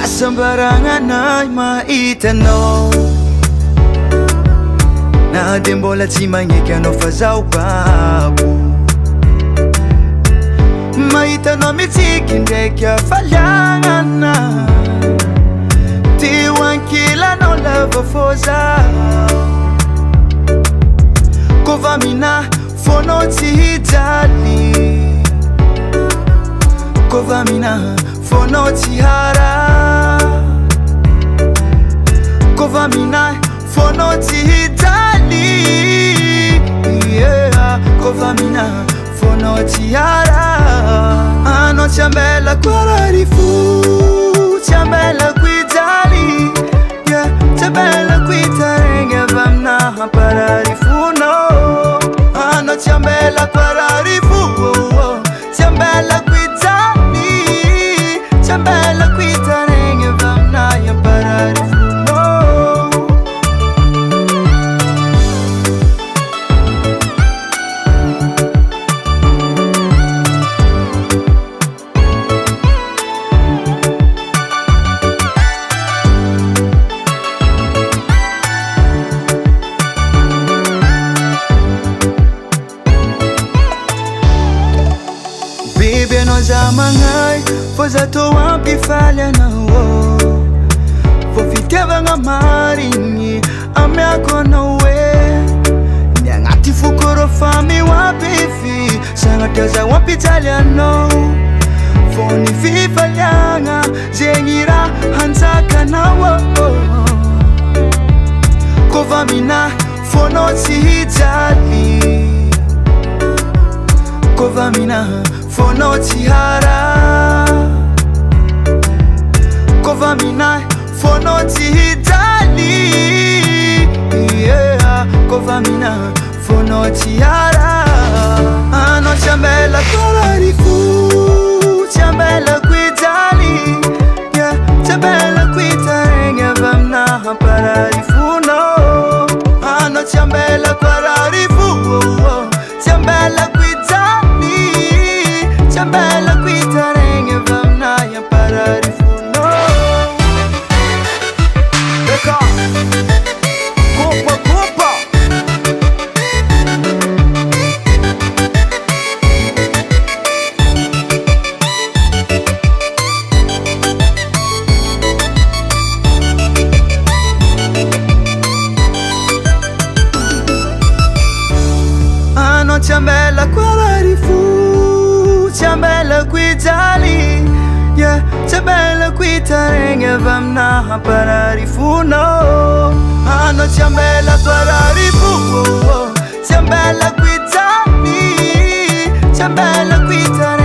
sembarangan maitanao na de mbola tsy magneky anao fa zaho babo mahitanao mitsiky ndraiky afaliagnana teo ankilanao lava fô zaho kova mina fonao tsy hijaly kova mina fonao tsy hara kova mina fonao tsy hijaly kova mina fonao tsy hara anao tsy ambela koararifo tsy ambela kuijaly tsy ambela kuitaregny avy aminaha pararifonao anao tsy ambela koararifo tsy ambela kuijaly tsy ambela kuitaregny avy aminaha pararifonao biby anao za magnay fô za tô ampifaly anao fô fitiavagna marigny amiako anao hoe ny agnaty fokoro fa mihoampify sagnatria za ampijaly anao fô ny fifaliagna zegny raha hanjakanao kova mina fonao tsy hijaly kova mina fonao tsy hara kova mina fonao tsy hijaly kova mina fonao tsy hara anao tsy ambela koararifo tsy ambela kuijaly tsy ambela kuitaregny avy aminaha pararifonao anao tsy ambela koararifo tsy ambela tsy ambela kuitaregny avy aminaha pararifonao eka kopa anao tsy ambela koararifo tsy ambela kuijaly tsy ambela kuitaregny avy aminaha pararifonao anao tsy ambela koararifo tsy ambela kuijaly tsy ambela kuitaregny